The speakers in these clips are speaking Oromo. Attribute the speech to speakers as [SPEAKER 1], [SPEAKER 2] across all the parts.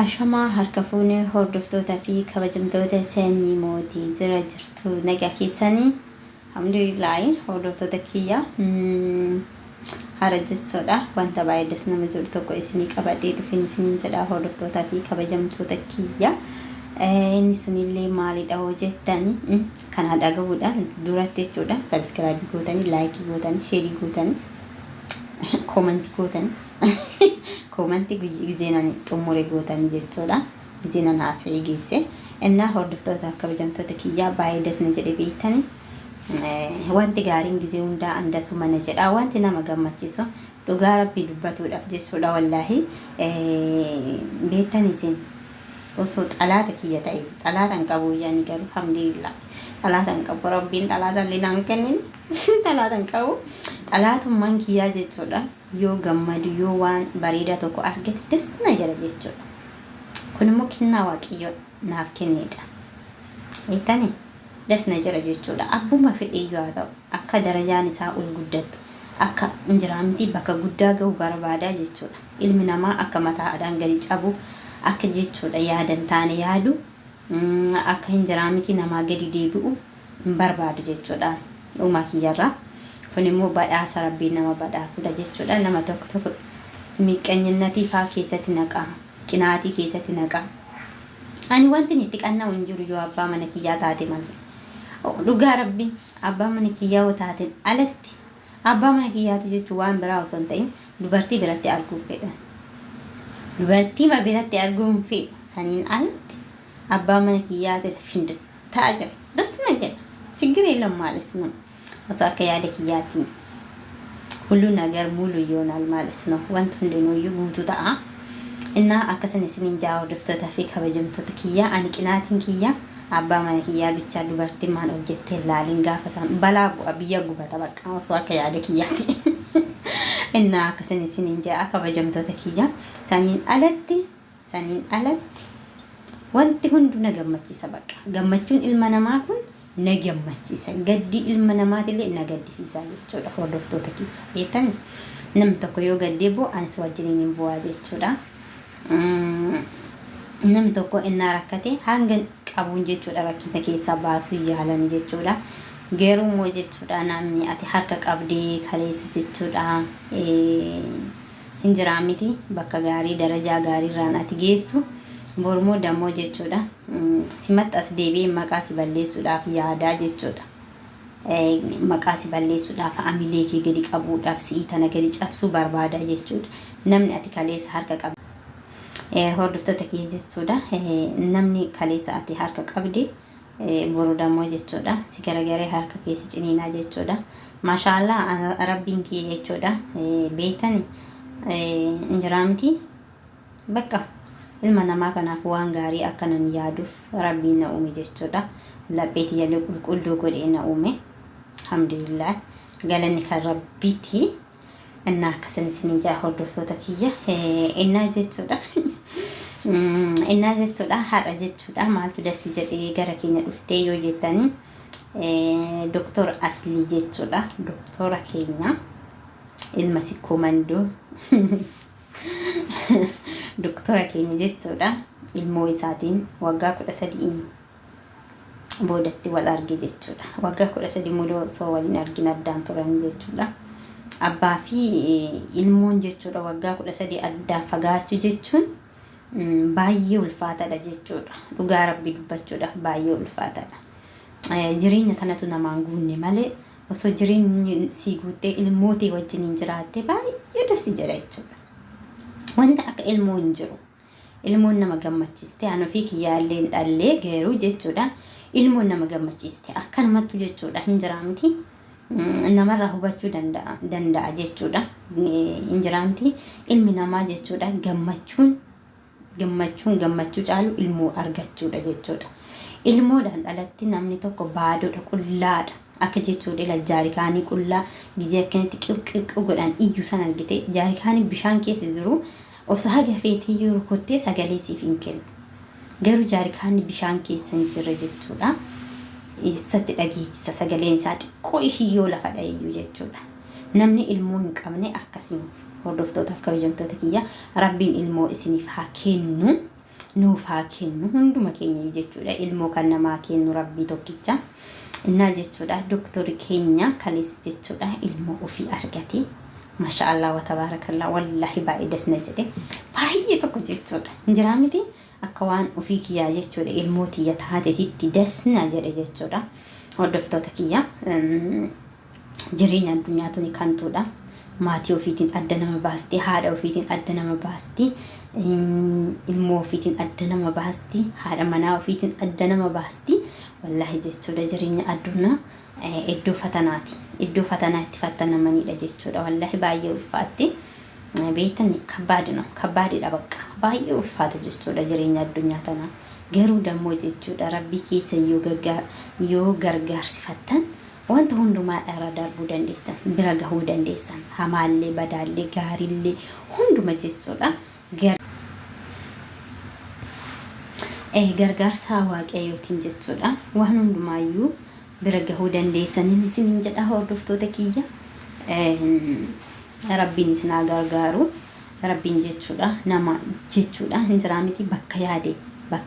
[SPEAKER 1] Ashamaa harka fuunee hordoftootaa fi kabajamtoota sanyii mootii jira jirtu nagaa keessanii alhamdulillah hordoftoota kiyya hara jechuudha wanta baay'ees nama jiru tokko isinii qabadhee dhufeen isiniin jedha hordoftootaa fi kabajamtoota kiyya inni sunillee maalidha hojjettanii kana dhagahuudhaan duratti jechuudha subscribe gootanii like gootanii share gootanii comment gootanii komanti gizeenan xumure gootanii jechuudha gizeenan haasa'ee geesse innaa hordoftoota kabajamtoota kiyyaa baay'ee dasna jedhe beektanii wanti gaariin gizee hundaa andasuma na jedha wanti nama gammachiisu dhugaa rabbii dubbatuudhaaf jechuudha wallaahi beektanii isin osoo xalaata kiyya ta'e xalaatan qabu yaani garuu alhamdulillah xalaatan qabu rabbiin xalaatan linaan kennin xalaatan qabu xalaatummaan kiyyaa jechuudha yoo gammadu yoo waan bareedaa tokko argate dasna jala jechuudha kun immoo kennaa waaqayyo naaf kennedha beektanii dasna jala jechuudha abbuma fedhee yoo ta'u akka darajaan isaa ol guddattu akka injiraamti bakka guddaa ga'u barbaadaa jechuudha ilmi namaa akka mataa adaan gadi cabu akka jechuudha yaadan taane yaadu akka injiraamti namaa gadi deebi'u barbaadu jechuudha uumaa kiyyarraa kun immoo badhaasa rabbiin nama badhaasudha jechuudha nama tokko miqqeenyinnatii faa keessatti naqaa qinaatii keessatti naqaa ani wanti itti qannaa hin jiru yoo abbaa mana kiyyaa taate malee dhugaa rabbii abbaa mana kiyyaa taate alatti abbaa mana kiyyaatu jechuun waan biraa osoo hin ta'in dubartii biratti arguuf fedhan dubartii biratti arguuf fedhu saniin alatti abbaa mana kiyyaa ta'e findattaa jira dasna jedha ችግር የለም ማለት ነው አሳከ ያለ ኪያቲ ሁሉ ነገር ሙሉ ይሆናል ማለት ነው ወንት እንደነው ይጉቱታ እና አከሰን ሲንጃ ወደፍተ ታፊ ከበጀምተ ኪያ አንቂናቲን ኪያ አባ ማን ኪያ ብቻ ዱበርቲ ማን ኦብጀክት ላሊን ጋፈሳን በላቡ አብያ ጉበታ በቃ አሳከ ያለ ኪያቲ እና አከሰን ሲንጃ ከበጀምተ ኪያ ሰኒን አለቲ ወንት ሁንዱ ነገመቺ ሰበቃ ገመቹን ኢልመነማኩን ነገመቺሳ ገዲ ኢልመነማትለ ነገዲሲሳ jechuudha hordoftoota kiyya beektani namni tokko yoo gaddeebo ansi wajjiniin bu'aa jechuudha namni tokko innaa rakkate hanga qabuun jechuudha rakkina keessaa baasuu yaalan jechuudha geeruu moo jechuudha namni ati harka qabdee kaleessa jechuudha injiraamiti bakka gaarii darajaa gaarii irraan ati geessu bormoo damoo jechuudha simattas deebi'ee maqaa si balleessuudhaaf yaadaa jechuudha maqaa si balleessuudhaaf amilee kee gadi qabuudhaaf si'i tana gadi cabsuu barbaada jechuudha namni ati kaleessa harka qabde hordoftoota kee jechuudha namni kaleessa ati harka qabde boru damoo jechuudha si garagaree harka keessa ciniinaa jechuudha maashaallah rabbiin kee jechuudha beektani injiraamti bakka ilma namaa kanaaf waan gaarii akkanan yaaduuf rabbiin na uume jechuudha lapheeti yalee qulqulluu godhee na uume alhamdulillah galanni kan rabbiiti እና ከሰንስንጃ hordoftoota kiyya innaa jechuudha haadha jechuudha maaltu dasii jedhee gara keenya dhuftee yoo jettanii doktor aslii jechuudha doktora keenya ilma sikkoo mandoo doktora keenya jechuudha ilmoo isaatiin waggaa 13 boodatti wal arge jechuudha waggaa 13 muloo soo waliin argin addaan turan jechuudha abbaa fi ilmoon jechuudha waggaa 13 addaan fagaachuu jechuun baay'ee ulfaataadha jechuudha dhugaa rabbii dubbachuudha baay'ee ulfaataadha jireenya tanatu namaan guunne malee osoo jireenyi si guuttee ilmootii wajjin jiraatte baay'ee dasi jedha jechuudha wanta akka ilmoo hin jiru ilmoon nama gammachiiste ana fi kiyyaalleen dhallee geeruu jechuudha ilmoon nama gammachiiste akkanumatti jechuudha injiraamti namarraa hubachuu danda'a jechuudha injiraamti ilmi namaa jechuudha gammachuu caalu ilmoo argachuudha jechuudha ilmoodhaan dhalatti namni tokko baadoodha qullaadha akka jechuudha jaarikaanii qullaa gizee akkanatti qiqqi godhan iyyuu san argite jaarikaanii bishaan keessa jiru obsa haga feetii yoo rukuttee sagalee siif hin kennu garuu jaarikaanii bishaan keessa hin jirre jechuudha isatti dhageechisa sagaleen isaa xiqqoo ishii yoo lafa dha'iyyuu jechuudha namni ilmoo hin qabne akkasii hordoftoota kabajamtoota kiyya rabbiin ilmoo isiniif haa kennu nuuf haa kennu hunduma keenya jechuudha. Ilmoo kan namaa kennu rabbii tokkicha. Innaa jechuudha doktori keenya kanis jechuudha ilmoo ofii argate. Mashaallah wa tabarakallah wallahi baay'ee dasna jedhe baay'ee tokko jechuudha. Injiraa miti akka waan ofii kiyyaa jechuudha ilmoo tiyya taateetitti dasna jedhe jechuudha. Hordoftoota kiyya jireenya addunyaa tuni kantuudha. Maatii ofiitiin adda nama baasti, haadha ofiitiin adda nama baasti, ilmoo ofiitiin adda nama baasti, haadha manaa ofiitiin adda nama baasti. Wallahi jechuudha jireenya addunyaa iddoo fatanaati. Iddoo fatanaatti fattanamanidha jechuudha. Wallahi baay'ee ulfaatti. Beektan kabbaadidha bakka. Baay'ee ulfaata jechuudha jireenya addunyaa tana. Garuu dammoo jechuudha rabbii keessa yoo gargaarsifattan wanta hundumaa irra darbuu dandeessan, bira gahuu dandeessan, hamaallee, badaallee, gaariillee hunduma jechuudha. Gargaarsa waaqayyootiin jechuudha. Waan hundumaayyuu bira gahuu dandeessan isiniin jedha hordoftoota kiyya. Rabbiin isin haa gargaaru. Rabbiin jechuudha nama jechuudha injiraa miti bakka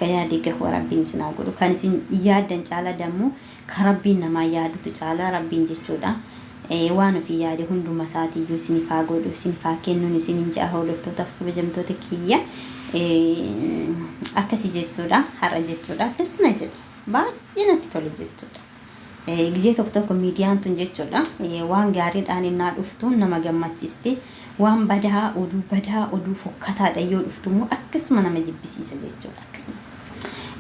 [SPEAKER 1] yaade gahu rabbiin isin haa godhu. Kan isin yaaddan caala dammoo kan rabbiin namaa yaadutu caala rabbiin jechuudha. Waan ofii yaade hunduma isaatiiyyuu isiniif haa godhu, isiniif haa kennuun isiniin jedha hordoftootaaf kabajamtoota kiyya. Akkasii jechuudha har'a jechuudha dasna jedhe baay'ee natti tole jechuudha. Gizee tokko miidiyaan tun jechuudha waan gaariidhaan innaa dhuftu nama gammachiiste, waan badaa oduu fokkataadha yoo dhuftumoo akkasuma nama jibbisiisa jechuudha. Akkasuma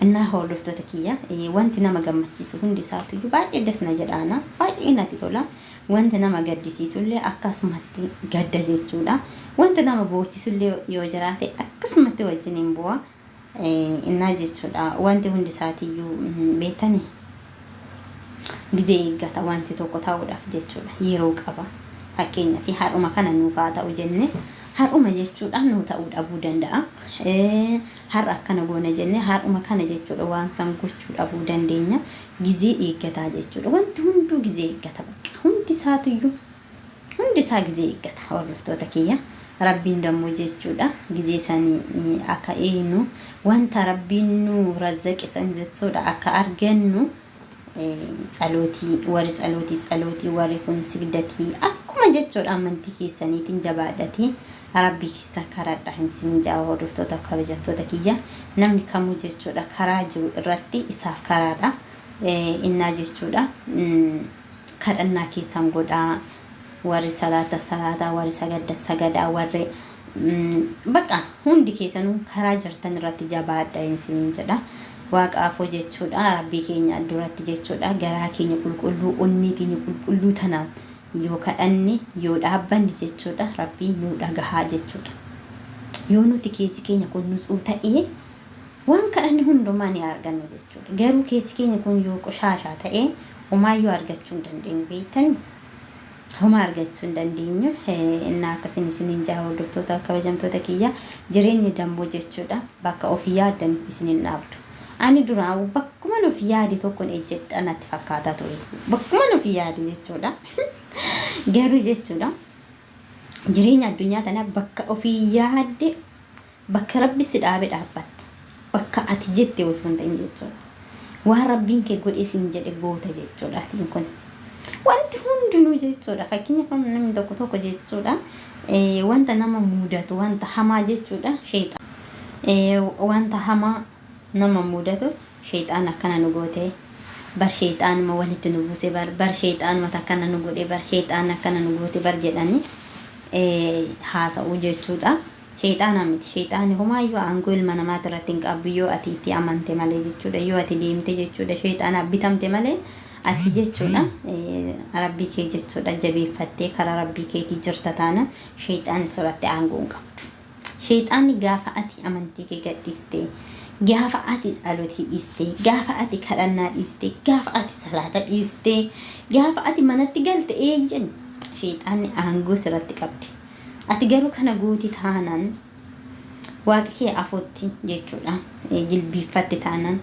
[SPEAKER 1] innaa hordoftoota kiyya wanti nama gammachiisu hundi isaatiiyyuu baay'ee dasna jedhaana baay'ee natti tola. Wanti nama gaddisiisullee akkasumatti gadda jechuudha. Wanti nama boochisullee yoo jiraate akkasumatti wajjiniin bu'a. Innaa jechuudha wanti hundi isaatiiyyuu beektanii gizee eeggata wanti tokko ta'uudhaaf jechuudha yeroo qaba. Fakkeenyaaf har'uma kana nuuf haa ta'u jenne har'uma jechuudha nuu ta'uu dhabuu danda'a. Har'a akkana goona jenne har'uma kana jechuudha waan san gochuu dhabuu dandeenya. Gizee eeggataa jechuudha. Wanti hunduu gizee eeggata bakka. Hundi isaa gizee eeggata hordoftoota kiyya. Rabbiin dammoo jechuudha gizee sanii akka eenu wanta rabbiin nu razzaqisan jechuudha akka argannu tsalooti warri kun sigdatii akkuma jechuudha amantii keessaniitiin jabaadhatii rabbii keessa karaadha isin jaa hordoftoota kabajamtoota kiyya. Namni kamuu jechuudha karaa jiru irratti isaaf karaadha. Innaa jechuudha kadhannaa keessan godhaa. Warri salaata warri sagadaa warri bakka hundi keessanuu karaa jirtan irratti jabaadha isin jedha. Waaqaafoo jechuudha rabbii keenya duratti jechuudha garaa keenya qulqulluu onnee keenya qulqulluu tanaan yoo kadhanne yoo dhaabbanne jechuudha rabbii nu dhagahaa jechuudha. Yoo nuti keessi keenya kun nutsuu ta'ee waan kadhanne hundumaa ni arganna jechuudha. Garuu keessi keenya kun yoo qoshaashaa ta'ee homaayyuu argachuu hin dandeenyu beektanii. Homa argachuu hin dandeenyu. Innaa akkasiin isiniin jaa hordoftoota kabajamtoota kiyya jireenyi dammoo jechuudha bakka ofii yaaddan isiniin dhaabdu. Ani duraan bakkuma nuuf yaade tokkoon ejjedha natti fakkaataa ture. Bakkuma nuuf yaade jechuudha. Garuu jechuudha jireenya addunyaa tana bakka ofii yaadde bakka rabbi si dhaabe dhaabbatta. Bakka ati jette osoo hin ta'in jechuudha. Waan rabbiin kee godhe isin jedhe goota jechuudha atiin kun. Wanti hundinuu jechuudha fakkeenyaaf namni tokko jechuudha wanta nama mudatu wanta hamaa jechuudha sheexaan wanta hamaa nama mudatu sheexaan akkana nu goote bar sheexaan ma walitti nu buuse bar sheexaan mata akkana nu godhe bar sheexaan akkana nu goote bar jedhani haasa'u jechuudha. Sheexaana miti sheexaani homaayyuu aangoo ilma namaati irratti hin qabu yoo ati itti amante malee jechuudha. Yoo ati deemte jechuudha sheexaana bitamte malee ati jechuudha rabbii kee jechuudha jabeeffattee karaa rabbii keetii jirta taana sheexaan sirratti aangoo hin qabdu. Sheexaanni gaafa ati amantii kee gadhiiste, gaafa ati tsalotii dhiiste, gaafa ati kadhannaa dhiiste, gaafa ati salaata dhiiste, gaafa ati manatti galte eenyuun sheexaanni aangoo sirratti qabdi. Ati garuu kana gooti taanaan waaqa kee afootti jechuudha jilbiiffatte taanaan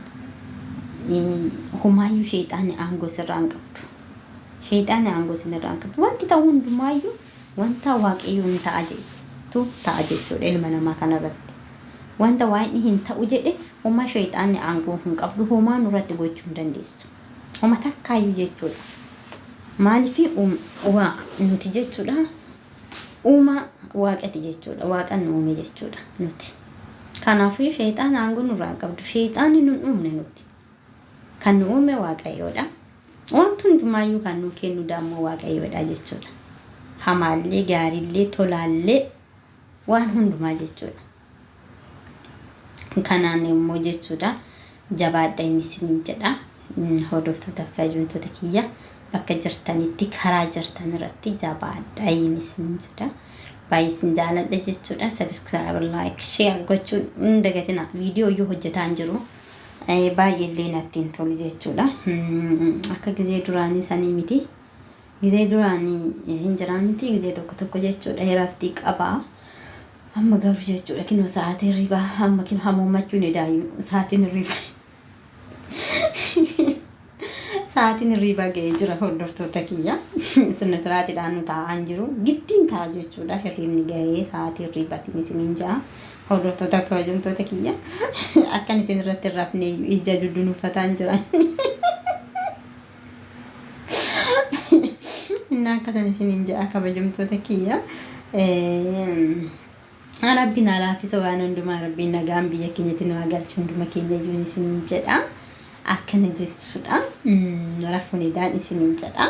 [SPEAKER 1] homaayyuu sheexaanni aangoo sirraan qabdu. Sheexaanni aangoo sirraan qabdu. Wanti ta'u hundumaayyuu wanta waaqayyoon ta'a jedhu ta'a jechuudha ilma namaa kanarratti. wanta waan hin ta'u jedhe uma shayxaanni aangoo hin qabdu homaa nurratti gochuu hin dandeessu. Uma takkaayyuu jechuudha. Maaliifii nuti jechuudha. Uma waaqati jechuudha. Waaqan uume jechuudha nuti. Kanaafuu shayxaan aangoo nurraa qabdu. Shayxaanni nun uumne nuti. Kan nu uume waaqayyoodha. Wanti hundumaayyuu kan nu kennu dammoo waaqayyoodha jechuudha. Hamaallee gaariillee tolaallee waan hundumaa jechuudha. Kanaan immoo jechuudha jabaadha inni isiniin jedha. Hordoftoota kabajamtoota kiyya bakka jirtanitti karaa jirtan irratti jabaadha inni isiniin jedha. Baay'ee isin jaaladha jechuudha. Subscribe, like, share gochuun hin dagatina. Viidiyoo iyyuu hojjetaa hin jiru. Baay'ee illee natti hin tolu jechuudha. Akka gizee duraanii sanii miti. Gizee duraanii hin jiraan miti. Gizee tokko jechuudha hiraftii qabaa. Amma garuu jechuudha kinoo sa'aatii hirribaa amma kinoo hammamachuu ni daayyuu sa'aatiin hirribaa. Sa'aatiin hirribaa ga'ee jira hordoftoota kiyya. Sirna siraatiidhaan nu taa'aa hin jiru. Giddiin ta'a jechuudha hirribni ga'ee sa'aatii hirribaatiin isiniin ja'a. Hordoftoota kabajamtoota kiyya akkan isin irratti hin rafne ija dudunuuffataa hin jiran. Innaan akkasan isiniin ja'a kabajamtoota kiyya. Rabbiin alaafisa waan hundumaa rabbiin nagaan biyya keenyatti nu galchu hunduma keenya iyyuu isiniin jedha. Akkana jechuudha. Rafuunidhaan isiniin jedha.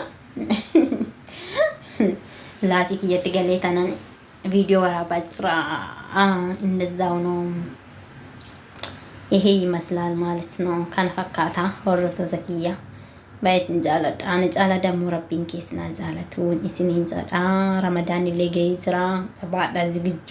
[SPEAKER 1] Laasii kiyyatti galee tanan ቪዲዮ ወራባጭራ እንደዛው ነው። ይሄ ይመስላል ማለት ነው። ከነፈካታ ወረቶ ዘኪያ ባይስ እንጃለዳ አንጫላ ደሞ ረቢን ኬስና ጃለቱ ኢስኒን ጸዳ ረመዳን ለገይ ስራ ተባዳ ዝግጁ